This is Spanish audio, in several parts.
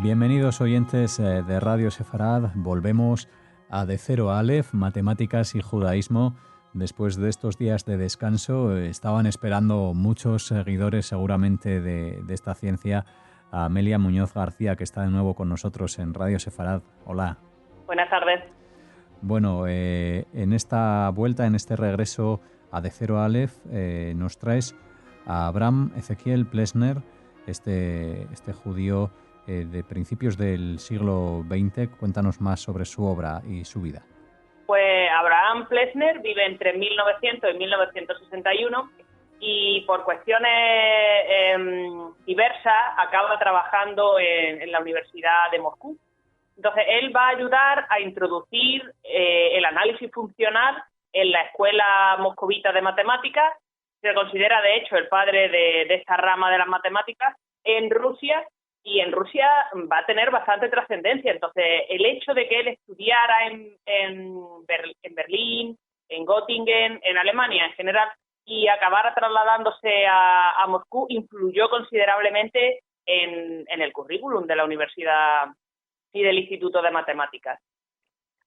Bienvenidos oyentes de Radio Sefarad. Volvemos a De Cero a Aleph, Matemáticas y Judaísmo. Después de estos días de descanso, estaban esperando muchos seguidores seguramente de esta ciencia a Amelia Muñoz García, que está de nuevo con nosotros en Radio Sefarad. Hola. Buenas tardes. Bueno, en esta vuelta, en este regreso a De Cero a Aleph, nos traes a Abraham Ezequiel Plesner, este judío de principios del siglo XX. Cuéntanos más sobre su obra y su vida. Pues Abraham Plesner vive entre 1900 y 1961 y por cuestiones diversas acaba trabajando en la Universidad de Moscú. Entonces, él va a ayudar a introducir el análisis funcional en la Escuela Moscovita de Matemáticas. Se considera, de hecho, el padre de esta rama de las matemáticas en Rusia, y en Rusia va a tener bastante trascendencia. Entonces, el hecho de que él estudiara en Berlín, en Göttingen, en Alemania en general, y acabara trasladándose a Moscú, influyó considerablemente en el currículum de la universidad y del Instituto de Matemáticas.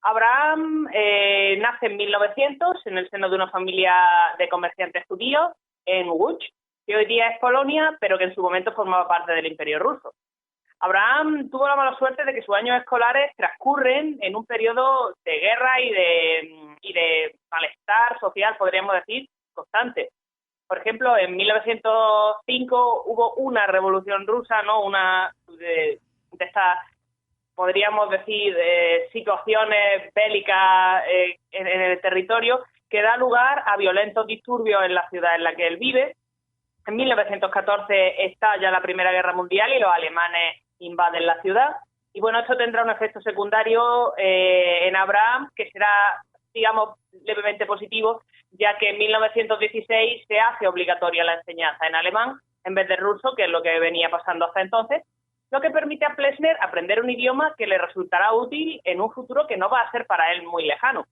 Abraham nace en 1900 en el seno de una familia de comerciantes judíos en Łódź, que hoy día es Polonia, pero que en su momento formaba parte del Imperio ruso. Abraham tuvo la mala suerte de que sus años escolares transcurren en un periodo de guerra y de malestar social, podríamos decir, constante. Por ejemplo, en 1905 hubo una revolución rusa, ¿no? Una de estas, podríamos decir, situaciones bélicas en el territorio, que da lugar a violentos disturbios en la ciudad en la que él vive. En 1914 estalla la Primera Guerra Mundial y los alemanes invaden la ciudad. Y bueno, esto tendrá un efecto secundario en Abraham, que será, digamos, levemente positivo, ya que en 1916 se hace obligatoria la enseñanza en alemán en vez de ruso, que es lo que venía pasando hasta entonces, lo que permite a Plesner aprender un idioma que le resultará útil en un futuro que no va a ser para él muy lejano.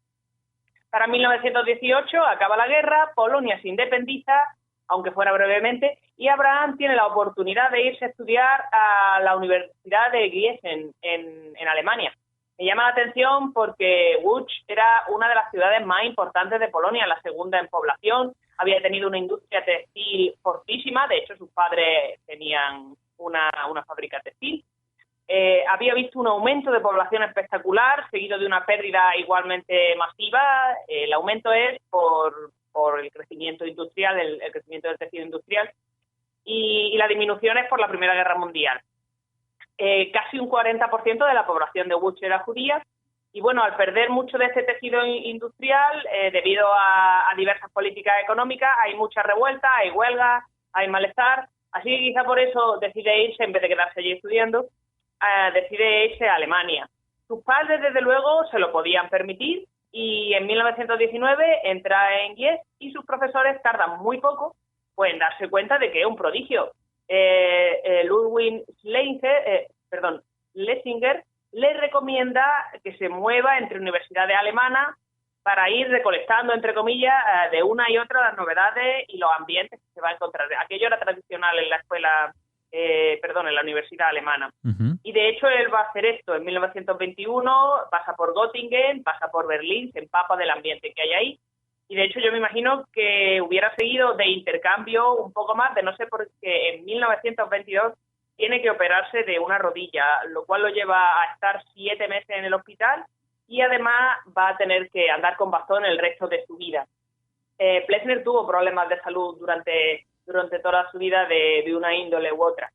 Para 1918 acaba la guerra, Polonia se independiza, aunque fuera brevemente, y Abraham tiene la oportunidad de irse a estudiar a la Universidad de Gießen en Alemania. Me llama la atención porque Łódź era una de las ciudades más importantes de Polonia, la segunda en población, había tenido una industria textil fortísima, de hecho sus padres tenían una fábrica textil. Había visto un aumento de población espectacular, seguido de una pérdida igualmente masiva. El aumento es por el crecimiento industrial, el crecimiento del tejido industrial, y la disminución es por la Primera Guerra Mundial. Casi un 40% de la población de Łódź era judía, y bueno, al perder mucho de este tejido industrial, debido a diversas políticas económicas, hay mucha revuelta, hay huelgas, hay malestar, así que quizá por eso decide irse, en vez de quedarse allí estudiando, decide irse a Alemania. Sus padres, desde luego, se lo podían permitir, y en 1919 entra en Gießen y sus profesores tardan muy poco en darse cuenta de que es un prodigio. Ludwig Schlesinger le recomienda que se mueva entre universidades alemanas para ir recolectando, entre comillas, de una y otra las novedades y los ambientes que se va a encontrar. Aquello era tradicional en la escuela, en la universidad alemana. Uh-huh. Y de hecho él va a hacer esto en 1921, pasa por Göttingen, pasa por Berlín, se empapa del ambiente que hay ahí. Y de hecho yo me imagino que hubiera seguido de intercambio un poco más, de no sé por qué en 1922 tiene que operarse de una rodilla, lo cual lo lleva a estar 7 meses en el hospital y además va a tener que andar con bastón el resto de su vida. Plesner tuvo problemas de salud durante toda su vida de una índole u otra.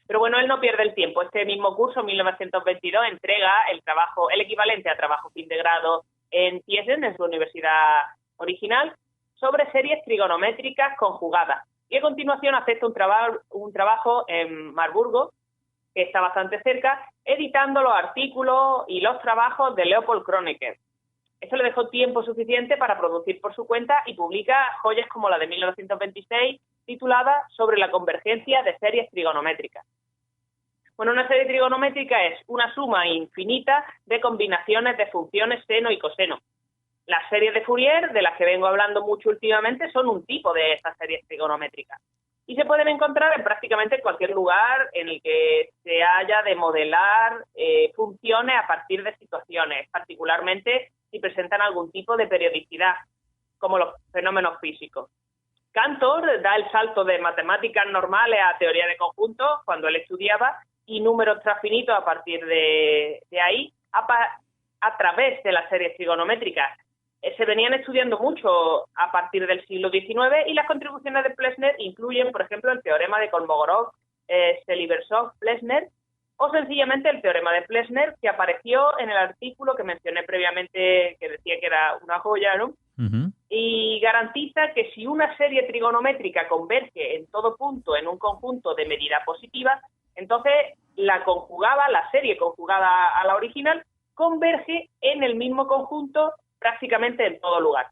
Pero bueno, él no pierde el tiempo. Este mismo curso, 1922, entrega el equivalente a trabajo fin de grado en Gießen, en su universidad original, sobre series trigonométricas conjugadas. Y a continuación acepta un trabajo en Marburgo, que está bastante cerca, editando los artículos y los trabajos de Leopold Kronecker. Esto le dejó tiempo suficiente para producir por su cuenta y publica joyas como la de 1926, titulada Sobre la convergencia de series trigonométricas. Bueno, una serie trigonométrica es una suma infinita de combinaciones de funciones seno y coseno. Las series de Fourier, de las que vengo hablando mucho últimamente, son un tipo de estas series trigonométricas. y se pueden encontrar en prácticamente cualquier lugar en el que se haya de modelar funciones a partir de situaciones, particularmente si presentan algún tipo de periodicidad, como los fenómenos físicos. Cantor da el salto de matemáticas normales a teoría de conjuntos cuando él estudiaba, y números transfinitos a partir de ahí, a través de las series trigonométricas. Se venían estudiando mucho a partir del siglo XIX, y las contribuciones de Plessner incluyen, por ejemplo, el teorema de Kolmogorov, Seliverstov-Plessner, o sencillamente el teorema de Plessner, que apareció en el artículo que mencioné previamente, que decía que era una joya, ¿no? Ujú. Y garantiza que si una serie trigonométrica converge en todo punto en un conjunto de medida positiva, entonces la serie conjugada a la original converge en el mismo conjunto prácticamente en todo lugar.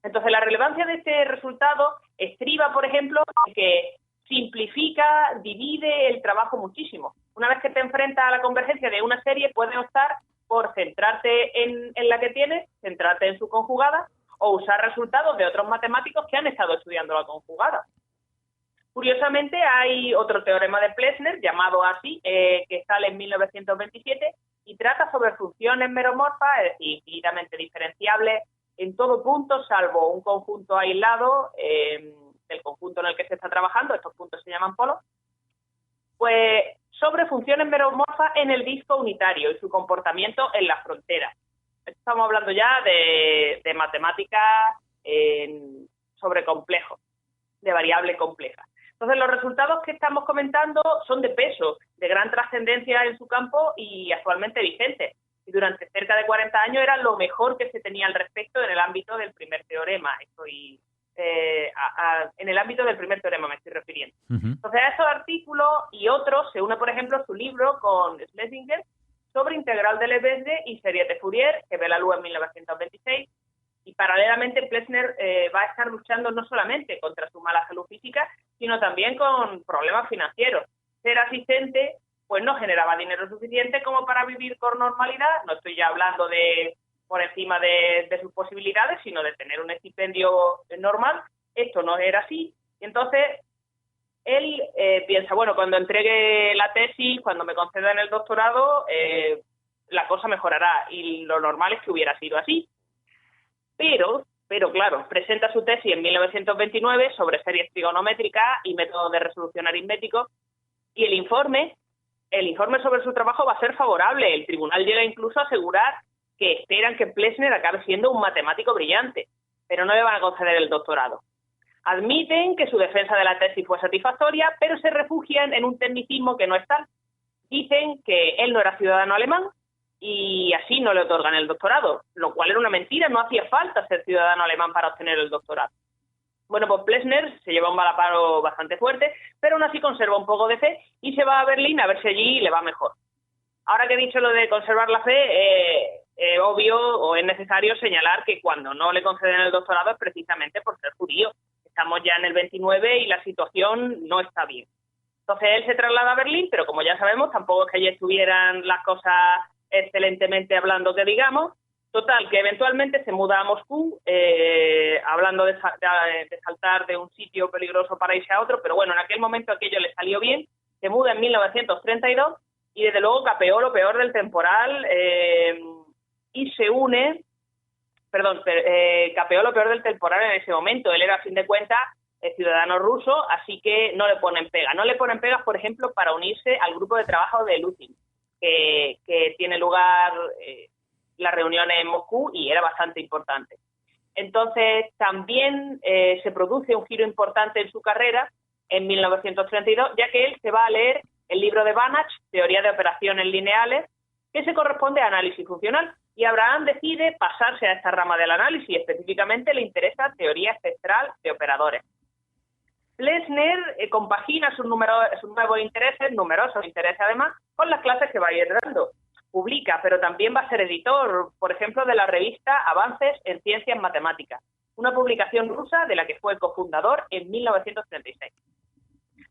Entonces, la relevancia de este resultado estriba, por ejemplo, en que simplifica, divide el trabajo muchísimo. Una vez que te enfrentas a la convergencia de una serie, puedes optar por centrarte en la que tienes, centrarte en su conjugada, o usar resultados de otros matemáticos que han estado estudiando la conjugada. Curiosamente, hay otro teorema de Plessner, llamado así, que sale en 1927, y trata sobre funciones meromorfas, es decir, infinitamente diferenciables en todo punto, salvo un conjunto aislado del conjunto en el que se está trabajando. Estos puntos se llaman polos. Pues sobre funciones meromorfas en el disco unitario y su comportamiento en la frontera. Estamos hablando ya de matemáticas sobre complejos, de variable compleja. Entonces, los resultados que estamos comentando son de peso, de gran trascendencia en su campo y actualmente vigentes. Y durante cerca de 40 años era lo mejor que se tenía al respecto en el ámbito del primer teorema. En el ámbito del primer teorema me estoy refiriendo. Ujú. Entonces, a estos artículos y otros se une, por ejemplo, su libro con Schlesinger sobre integral de Lebesgue y series de Fourier, que ve la luz en 1926. Y paralelamente Plessner va a estar luchando no solamente contra su mala salud física, sino también con problemas financieros. Ser asistente pues no generaba dinero suficiente como para vivir con normalidad. No estoy ya hablando de por encima de sus posibilidades, sino de tener un estipendio normal. Esto no era así. Y entonces él piensa, bueno, cuando entregue la tesis, cuando me concedan el doctorado, la cosa mejorará. Y lo normal es que hubiera sido así. Pero claro, presenta su tesis en 1929 sobre series trigonométricas y métodos de resolución aritméticos, y el informe sobre su trabajo va a ser favorable. El tribunal llega incluso a asegurar que esperan que Plessner acabe siendo un matemático brillante, pero no le van a conceder el doctorado. Admiten que su defensa de la tesis fue satisfactoria, pero se refugian en un tecnicismo que no es tal. Dicen que él no era ciudadano alemán, y así no le otorgan el doctorado, lo cual era una mentira. No hacía falta ser ciudadano alemán para obtener el doctorado. Bueno, pues Plessner se lleva un balaparo bastante fuerte, pero aún así conserva un poco de fe y se va a Berlín a ver si allí le va mejor. Ahora que he dicho lo de conservar la fe, obvio o es necesario señalar que cuando no le conceden el doctorado es precisamente por ser judío. Estamos ya en el 29 y la situación no está bien. Entonces él se traslada a Berlín, pero como ya sabemos, tampoco es que allí estuvieran las cosas excelentemente hablando que digamos. Total, que eventualmente se muda a Moscú, hablando de saltar de un sitio peligroso para irse a otro, pero bueno, en aquel momento aquello le salió bien. Se muda en 1932 y desde luego capeó lo peor del temporal y se une, capeó lo peor del temporal en ese momento. Él era, a fin de cuentas, ciudadano ruso, así que no le ponen pega. No le ponen pegas, por ejemplo, para unirse al grupo de trabajo de Lusin, que tiene lugar las reuniones en Moscú, y era bastante importante. Entonces, también se produce un giro importante en su carrera en 1932, ya que él se va a leer el libro de Banach, Teoría de operaciones lineales, que se corresponde a análisis funcional, y Abraham decide pasarse a esta rama del análisis. Específicamente le interesa teoría espectral de operadores. Plessner compagina sus nuevos intereses, numerosos intereses además, con las clases que va a ir dando. Publica, pero también va a ser editor, por ejemplo, de la revista Avances en Ciencias Matemáticas, una publicación rusa de la que fue cofundador en 1936.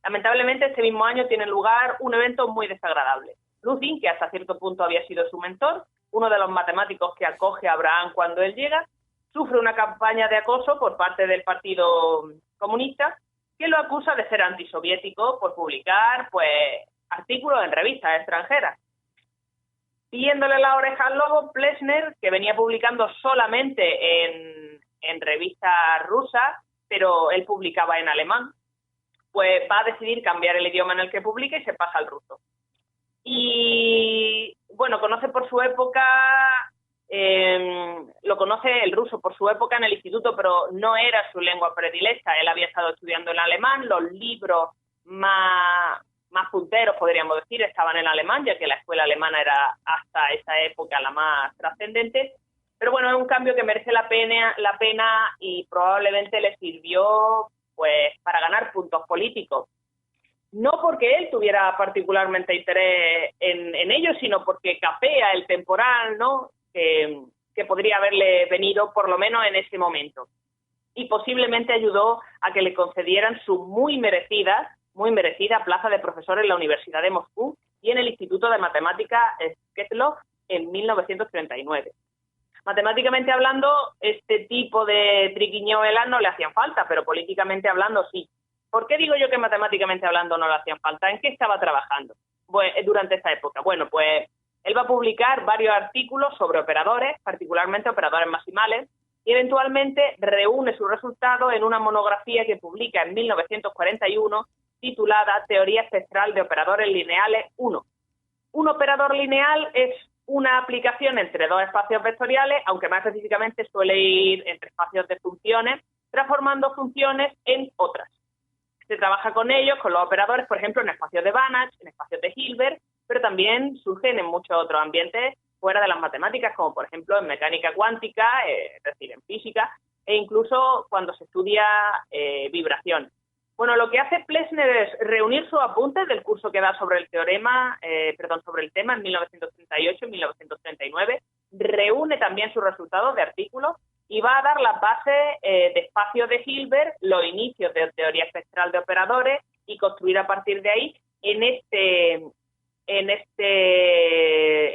Lamentablemente, este mismo año tiene lugar un evento muy desagradable. Lusin, que hasta cierto punto había sido su mentor, uno de los matemáticos que acoge a Abraham cuando él llega, sufre una campaña de acoso por parte del Partido Comunista, que que lo acusa de ser antisoviético por publicar pues artículos en revistas extranjeras. Siguiéndole la oreja al lobo, Plessner, que venía publicando solamente en revistas rusas, pero él publicaba en alemán, pues va a decidir cambiar el idioma en el que publica y se pasa al ruso. Y bueno, conoce por su época, lo conoce el ruso por su época en el instituto, pero no era su lengua predilecta. Él había estado estudiando en alemán, los libros más punteros, podríamos decir, estaban en alemán, ya que la escuela alemana era hasta esa época la más trascendente. Pero bueno, es un cambio que merece la pena y probablemente le sirvió pues para ganar puntos políticos. No porque él tuviera particularmente interés en ello, sino porque capea el temporal, ¿no?, que podría haberle venido por lo menos en ese momento. Y posiblemente ayudó a que le concedieran su muy merecida plaza de profesor en la Universidad de Moscú y en el Instituto de Matemáticas Shklov en 1939. Matemáticamente hablando, este tipo de triquiñuelas no le hacían falta, pero políticamente hablando sí. ¿Por qué digo yo que matemáticamente hablando no le hacían falta? ¿En qué estaba trabajando durante esta época? Bueno, pues él va a publicar varios artículos sobre operadores, particularmente operadores maximales, y eventualmente reúne sus resultados en una monografía que publica en 1941 titulada Teoría espectral de operadores lineales 1. Un operador lineal es una aplicación entre dos espacios vectoriales, aunque más específicamente suele ir entre espacios de funciones, transformando funciones en otras. Se trabaja con ellos, con los operadores, por ejemplo, en espacios de Banach, en espacios de Hilbert, pero también surgen en muchos otros ambientes fuera de las matemáticas, como por ejemplo en mecánica cuántica, es decir, en física, e incluso cuando se estudia vibración. Bueno, lo que hace Plessner es reunir sus apuntes del curso que da sobre el sobre el tema en 1938 y 1939, reúne también sus resultados de artículos y va a dar las bases de espacios de Hilbert, los inicios de teoría espectral de operadores y construir a partir de ahí en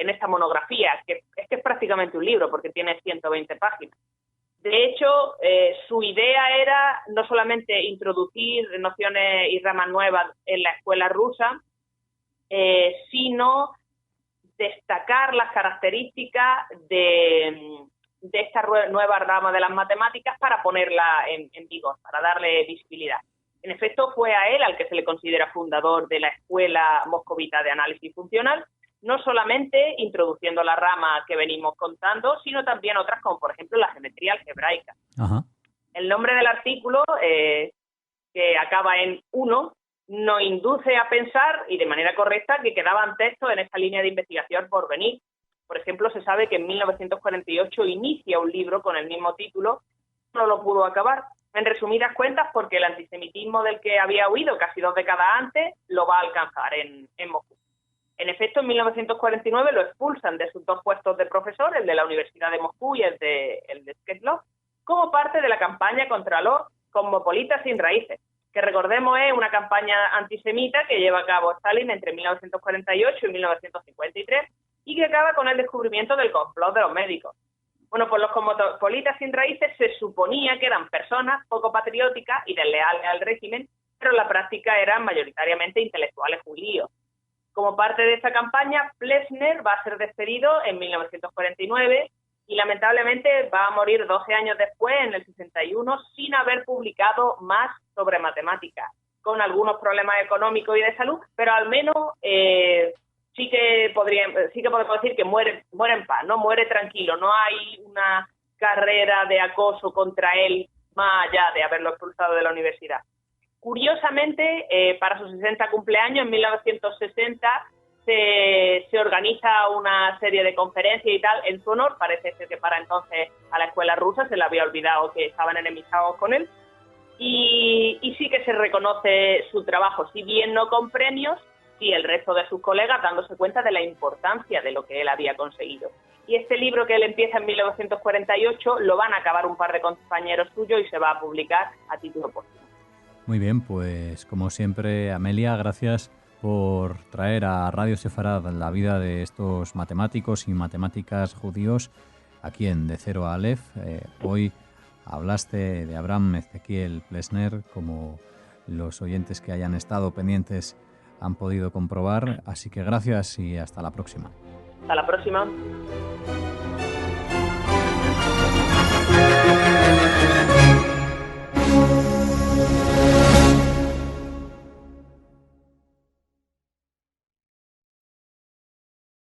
esta monografía, que es prácticamente un libro porque tiene 120 páginas. De hecho, su idea era no solamente introducir nociones y ramas nuevas en la escuela rusa, sino destacar las características de esta nueva rama de las matemáticas para ponerla en vigor, para darle visibilidad. En efecto, fue a él al que se le considera fundador de la Escuela Moscovita de Análisis Funcional, no solamente introduciendo la rama que venimos contando, sino también otras como, por ejemplo, la geometría algebraica. Ajá. El nombre del artículo, que acaba en 1, nos induce a pensar, y de manera correcta, que quedaban textos en esta línea de investigación por venir. Por ejemplo, se sabe que en 1948 inicia un libro con el mismo título, no lo pudo acabar. En resumidas cuentas, porque el antisemitismo del que había huido casi 2 décadas antes lo va a alcanzar en Moscú. En efecto, en 1949 lo expulsan de sus 2 puestos de profesor, el de la Universidad de Moscú y el de Shklov, como parte de la campaña contra los cosmopolitas sin raíces, que recordemos es una campaña antisemita que lleva a cabo Stalin entre 1948 y 1953 y que acaba con el descubrimiento del complot de los médicos. Bueno, pues los cosmopolitas sin raíces se suponía que eran personas poco patrióticas y desleales al régimen, pero en la práctica eran mayoritariamente intelectuales judíos. Como parte de esta campaña, Plessner va a ser despedido en 1949 y lamentablemente va a morir 12 años después, en el 61, sin haber publicado más sobre matemáticas, con algunos problemas económicos y de salud, pero al menos sí que podemos decir que muere en paz, no muere tranquilo, no hay una carrera de acoso contra él más allá de haberlo expulsado de la universidad. Curiosamente, para su 60 cumpleaños, en 1960, se organiza una serie de conferencias y tal en su honor. Parece ser que para entonces a la escuela rusa se le había olvidado que estaban enemistados con él. Y sí que se reconoce su trabajo, si bien no con premios, y el resto de sus colegas dándose cuenta de la importancia de lo que él había conseguido. Y este libro que él empieza en 1948 lo van a acabar un par de compañeros suyos y se va a publicar a título póstumo. Muy bien, pues como siempre, Amelia, gracias por traer a Radio Sefarad la vida de estos matemáticos y matemáticas judíos aquí en De Cero a Aleph. Hoy hablaste de Abraham Ezequiel Plessner como los oyentes que hayan estado pendientes han podido comprobar. Así que gracias y hasta la próxima. Hasta la próxima.